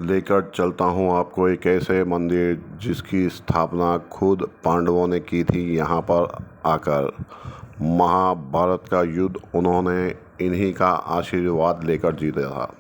लेकर चलता हूँ आपको एक ऐसे मंदिर जिसकी स्थापना खुद पांडवों ने की थी। यहाँ पर आकर महाभारत का युद्ध उन्होंने इन्हीं का आशीर्वाद लेकर जीता था।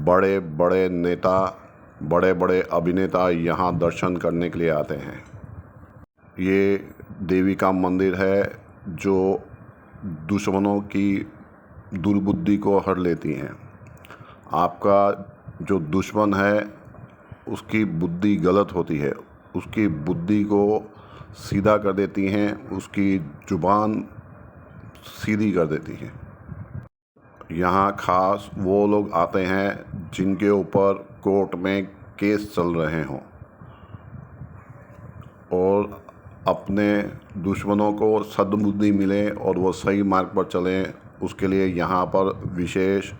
बड़े बड़े नेता, बड़े बड़े अभिनेता यहाँ दर्शन करने के लिए आते हैं। ये देवी का मंदिर है जो दुश्मनों की दुर्बुद्धि को हर लेती हैं। आपका जो दुश्मन है उसकी बुद्धि गलत होती है, उसकी बुद्धि को सीधा कर देती हैं, उसकी जुबान सीधी कर देती हैं। यहाँ खास वो लोग आते हैं जिनके ऊपर कोर्ट में केस चल रहे हों और अपने दुश्मनों को सद्बुद्धि मिले और वो सही मार्ग पर चलें, उसके लिए यहाँ पर विशेष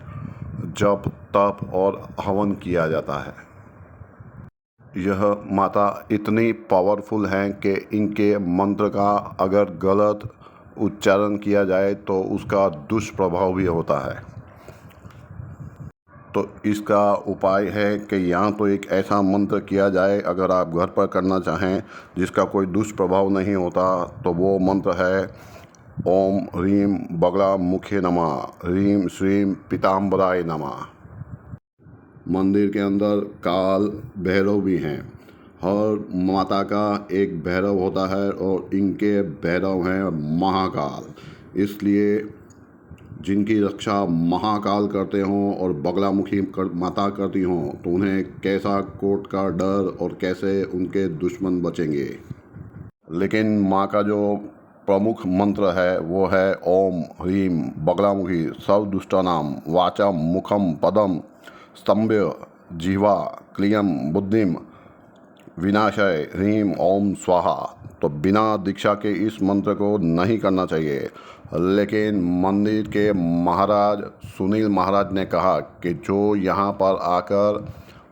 जप तप और हवन किया जाता है। यह माता इतनी पावरफुल हैं कि इनके मंत्र का अगर गलत उच्चारण किया जाए तो उसका दुष्प्रभाव भी होता है। तो इसका उपाय है कि यहाँ तो एक ऐसा मंत्र किया जाए, अगर आप घर पर करना चाहें जिसका कोई दुष्प्रभाव नहीं होता, तो वो मंत्र है ओम ह्रीम बगलामुखी नमः, ह्रीम श्रीम पीताम्बराय नमः। मंदिर के अंदर काल भैरव भी हैं। हर माता का एक भैरव होता है और इनके भैरव हैं महाकाल। इसलिए जिनकी रक्षा महाकाल करते हों और बगलामुखी माता करती हों तो उन्हें कैसा कोर्ट का डर और कैसे उनके दुश्मन बचेंगे। लेकिन माँ का जो प्रमुख मंत्र है वो है ओम ह्रीम बगलामुखी सर्वदुष्टानां वाचम मुखम पदम स्तंभ्य जिह्वा क्लियम बुद्धिम विनाशय ह्रीम ओम स्वाहा। तो बिना दीक्षा के इस मंत्र को नहीं करना चाहिए। लेकिन मंदिर के महाराज सुनील महाराज ने कहा कि जो यहाँ पर आकर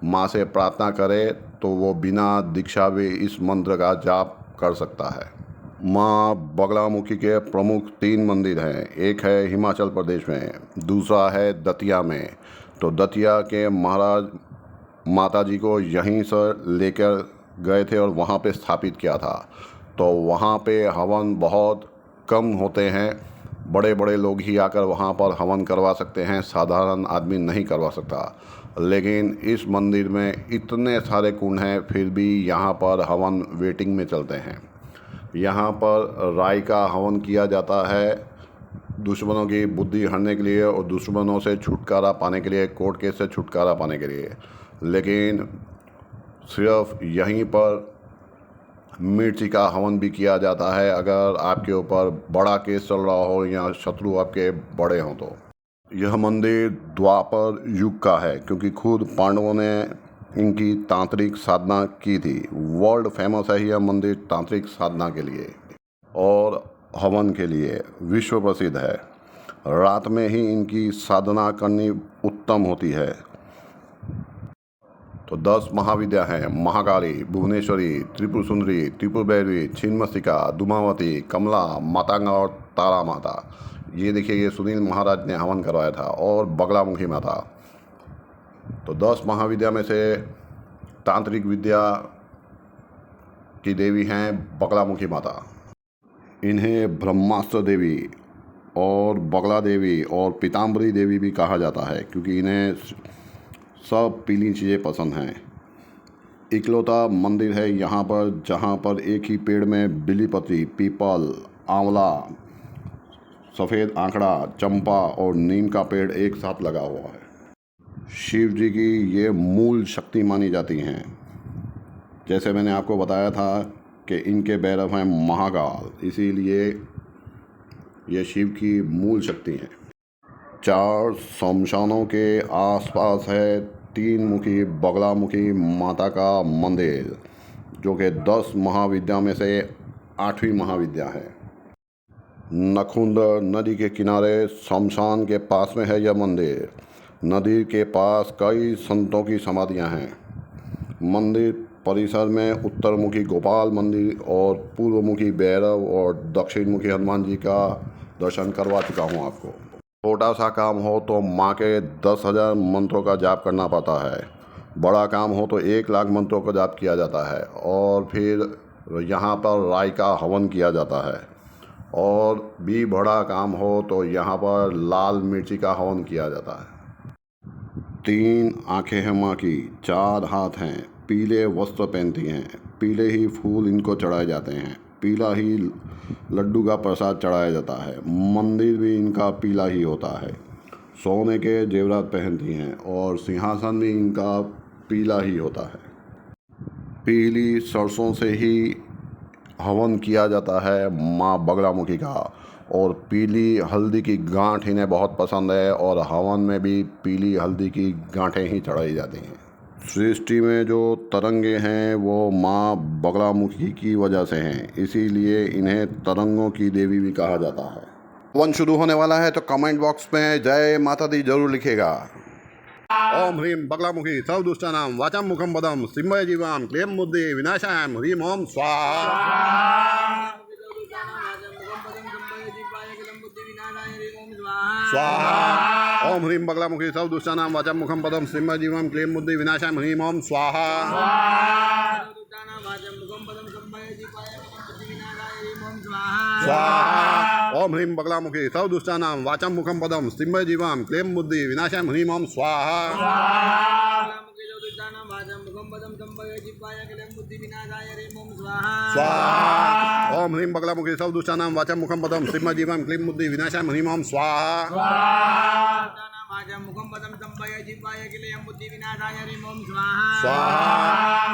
माँ से प्रार्थना करे तो वो बिना दीक्षा भी इस मंत्र का जाप कर सकता है। माँ बगलामुखी के प्रमुख 3 मंदिर हैं। एक है हिमाचल प्रदेश में, दूसरा है दतिया में। तो दतिया के महाराज माता जी को यहीं से लेकर गए थे और वहाँ पे स्थापित किया था। तो वहाँ पे हवन बहुत कम होते हैं, बड़े बड़े लोग ही आकर वहाँ पर हवन करवा सकते हैं, साधारण आदमी नहीं करवा सकता। लेकिन इस मंदिर में इतने सारे कुंड हैं, फिर भी यहाँ पर हवन वेटिंग में चलते हैं। यहाँ पर राई का हवन किया जाता है दुश्मनों की बुद्धि हरने के लिए और दुश्मनों से छुटकारा पाने के लिए, कोर्ट केस से छुटकारा पाने के लिए। लेकिन सिर्फ यहीं पर मिर्ची का हवन भी किया जाता है अगर आपके ऊपर बड़ा केस चल रहा हो या शत्रु आपके बड़े हों तो। यह मंदिर द्वापर युग का है क्योंकि खुद पांडवों ने इनकी तांत्रिक साधना की थी। वर्ल्ड फेमस है यह मंदिर तांत्रिक साधना के लिए और हवन के लिए विश्व प्रसिद्ध है। रात में ही इनकी साधना करनी उत्तम होती है। तो 10 महाविद्या हैं: महाकाली, भुवनेश्वरी, त्रिपुर सुंदरी, त्रिपुर भैरवी, छिन्नमस्तिका, दुमावती, कमला, मातांगा और तारा माता। ये देखिए, ये सुनील महाराज ने हवन करवाया था। और बगलामुखी माता। तो 10 महाविद्या में से तांत्रिक विद्या की देवी हैं बगलामुखी माता। इन्हें ब्रह्मास्त्र देवी और बगला देवी और पीताम्बरी देवी भी कहा जाता है क्योंकि इन्हें सब पीली चीज़ें पसंद हैं। इकलौता मंदिर है यहाँ पर जहाँ पर एक ही पेड़ में बिलीपत्री, पीपल, आंवला, सफ़ेद आंकड़ा, चंपा और नीम का पेड़ एक साथ लगा हुआ है। शिव जी की ये मूल शक्ति मानी जाती हैं। जैसे मैंने आपको बताया था कि इनके भैरव हैं महाकाल, इसीलिए ये शिव की मूल शक्ति हैं। 4 शमशानों के आसपास है 3 मुखी बगलामुखी माता का मंदिर जो कि 10 महाविद्या में से 8वीं महाविद्या है। नखुंड नदी के किनारे शमशान के पास में है यह मंदिर। नदी के पास कई संतों की समाधियां हैं। मंदिर परिसर में उत्तरमुखी गोपाल मंदिर और पूर्वमुखी भैरव और दक्षिणमुखी हनुमान जी का दर्शन करवा चुका हूँ आपको। छोटा सा काम हो तो माँ के 10,000 मंत्रों का जाप करना पड़ता है। बड़ा काम हो तो 1 लाख मंत्रों का जाप किया जाता है। और फिर यहाँ पर राई का हवन किया जाता है। और भी बड़ा काम हो तो यहाँ पर लाल मिर्ची का हवन किया जाता है। 3 आँखें हैं माँ की, 4 हाथ हैं, पीले वस्त्र पहनती हैं, पीले ही फूल इनको चढ़ाए जाते हैं, पीला ही लड्डू का प्रसाद चढ़ाया जाता है। मंदिर भी इनका पीला ही होता है। सोने के जेवरात पहनती हैं और सिंहासन भी इनका पीला ही होता है। पीली सरसों से ही हवन किया जाता है माँ बगलामुखी का। और पीली हल्दी की गांठ इन्हें बहुत पसंद है और हवन में भी पीली हल्दी की गांठें ही चढ़ाई जाती हैं। सृष्टि में जो तरंगे हैं वो माँ बगलामुखी की वजह से हैं, इसीलिए इन्हें तरंगों की देवी भी कहा जाता है। हवन शुरू होने वाला है तो कमेंट बॉक्स में जय माता दी जरूर लिखेगा। ओम ह्रीम बगलामुखी सर्वदुष्टानां वाचाम मुखम बदम सिंहय जीवाम क्लेम बुद्धि विनाशाय ह्रीम ओम स्वाहा। स्वाहा। ओम ह्रीम बगलामुखी सर्वदुष्टानां वाचाम मुखम पदम सिंह जीवम क्लेम बुद्धि विनाशाय ह्रीम ओम स्वाहा। स्वाहा। ओम ह्रीम बगलामुखी सर्वदुष्टानां वाचाम मुखम पदम सिंह जीवम क्लेम बुद्धि विनाशाय ह्रीम ओम स्वाहा। स्वाहा। ओम ह्रीम बगलामुखी सर्वदुष्टानां वाचाम मुखम पदम सिंह जीवम क्लीम बुद्धि विनाशाय ह्रीम ओम स्वाहा। स्वाहा।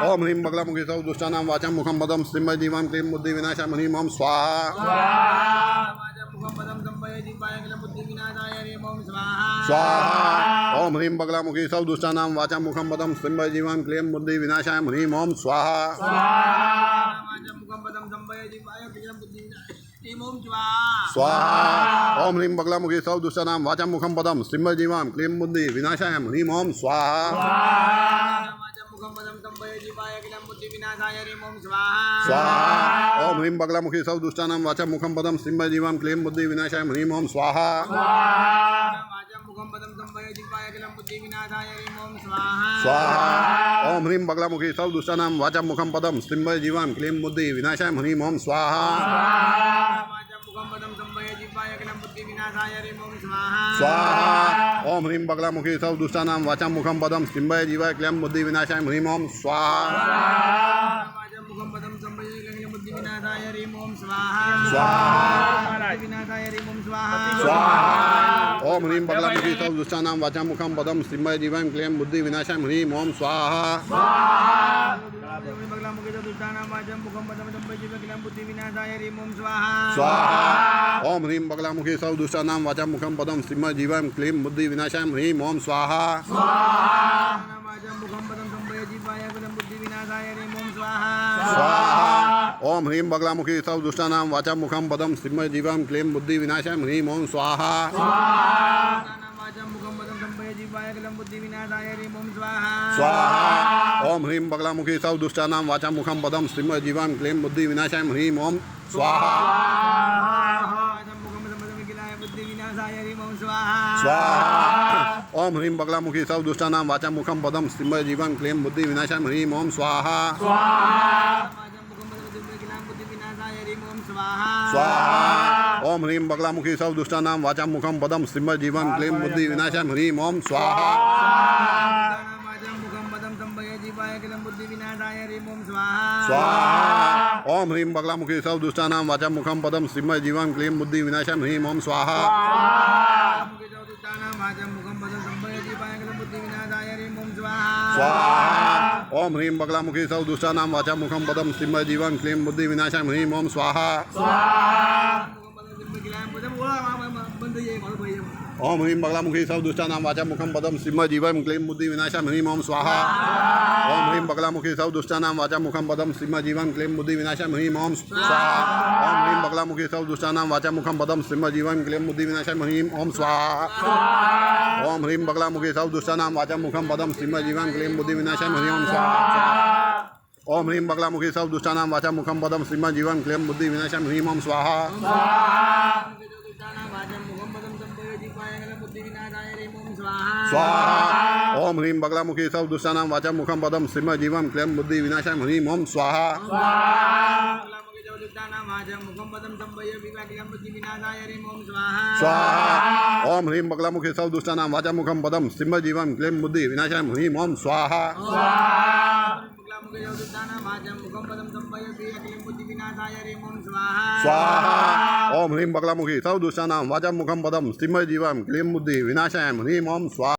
ओम ह्रीम बगलामुखी सर्वदुष्टानां वाचाम मुखम पदम सिंह जीवम क्लीम बुद्धि विनाशाय ह्रीम ओम स्वाहा। स्वाहा। ओम ह्रीम बगलामुखी सर्वदुष्टानां वाचाम मुखम पदम सिंह जीवम क्लीम बुद्धि विनाशाय ह्रीम ओम स्वाहा। स्वाहा। ओम ह्रीम बगलामुखी सर्वदुष्टानां वाचाम मुखम पदम सिंह जीवम क्लीम बुद्धि विनाशाय ह्रीम ओम स्वाहा। स्वाहा। ओम ह्रीम बगलामुखी सर्वदुष्टानां वाचाम मुखम पदम सिंह जीवम क्लीम बुद्धि विनाशाय ह्रीम ओम स्वाहा। स्वाहा। ओम ह्रीम बगलामुखी सर्वदुष्टानां वाचाम मुखम पदम सिंह जीवम क्लीम बुद्धि विनाशाय ह्रीम ओम स्वाहा। स्वाहा। ओम ह्रीम बगलामुखी सर्वदुष्टानां वाचाम मुखम पदम सिंह जीवाय क्लीम बुद्धि विनाशाय ह्रीम ओम स्वाहा। स्वाहा। ओम ह्रीम बगलामुखी सर्वदुष्टानां वाचाम मुखम पदम सिंह जीवाय क्लीम बुद्धि विनाशाय ह्रीम ओम स्वाहा। स्वाहा। ओम ह्रीम बगलामुखी सर्वदुष्टानां वाचाम मुखम पदम सिंह जीवाय क्लीम बुद्धि विनाशाय ह्रीम ओम स्वाहा। स्वाहा। ओम ह्रीम बगलामुखी सर्वदुष्टानां वाचाम मुखम पदम सिंह जीवम क्लीम बुद्धि विनाशाय ह्रीम ओम स्वाहा। स्वाहा। ओम ह्रीम बगलामुखी सर्वदुष्टानां वाचाम मुखम पदम सिंह जीवम क्लीम बुद्धि विनाशाय ह्रीम ओम स्वाहा। स्वाहा। ओम ह्रीम बगलामुखी सर्वदुष्टानां वाचाम मुखम पदम सिंह जीवम क्लीम बुद्धि विनाशाय ह्रीम ओम स्वाहा। स्वाहा। ओम ह्रीम बगलामुखी सर्वदुष्टानां वाचाम मुखम पदम सिंह जीवम क्लीम बुद्धि विनाशाय ह्रीम ओम स्वाहा। स्वाहा। ओम ह्रीम बगलामुखी सर्वदुष्टानां वाचाम मुखम पदम सिंह जीवम क्लीम बुद्धि विनाशाय ह्रीम ओम स्वाहा। स्वाहा। ओम ह्रीम बगलामुखी सर्वदुष्टानां वाचाम मुखम पदम सिंह जीवम क्लीम बुद्धि विनाशाय ह्रीम ओम स्वाहा। ओम ह्रीम बगलामुखी सर्वदुष्टानां वाचाम मुखम पदम सिंह जीवम क्लीम बुद्धि विनाशाय ह्रीम ओम स्वाहा। ओम ह्रीम बगलामुखी सर्वदुष्टानां वाचाम मुखम पदम सिंह जीवम क्लीम बुद्धि विनाशाय ह्रीम ओम स्वाहा। ओम ह्रीम बगलामुखी सर्वदुष्टानां वाचाम मुखम पदम सिंह जीवम क्लीम बुद्धि विनाशाय ह्रीम ओम स्वाहा। ओम ह्रीम बगलामुखी सर्वदुष्टानां वाचाम मुखम पदम सिंह जीवम क्लीम बुद्धि विनाशाय ह्रीम ओम स्वाहा। ओम ह्रीम बगलामुखी सर्वदुष्टानां वाचाम मुखम पदम सिंह जीवम क्लीम बुद्धि विनाशाय ह्रीम ओम स्वाहा। स्वाहा ओम ह्रीं बगलामुखी सर्व दुष्टानां वाचा मुखम पदम सिंह जीवम क्लेम बुद्धि विनाशाय ह्रीं ओम स्वाहा स्वाहा ओम ह्रीं बगलामुखी सर्व दुष्टानां वाचा मुखम पदम सिंह जीवम क्लेम बुद्धि विनाशाय ह्रीं ओम स्वाहा स्वाहा ओम ह्रीं बगलामुखी सर्व दुष्टानां वाचा मुखम पदम सिंह जीवम क्लीं बुद्धि विनाशाय ह्रीं ओम स्वाहा।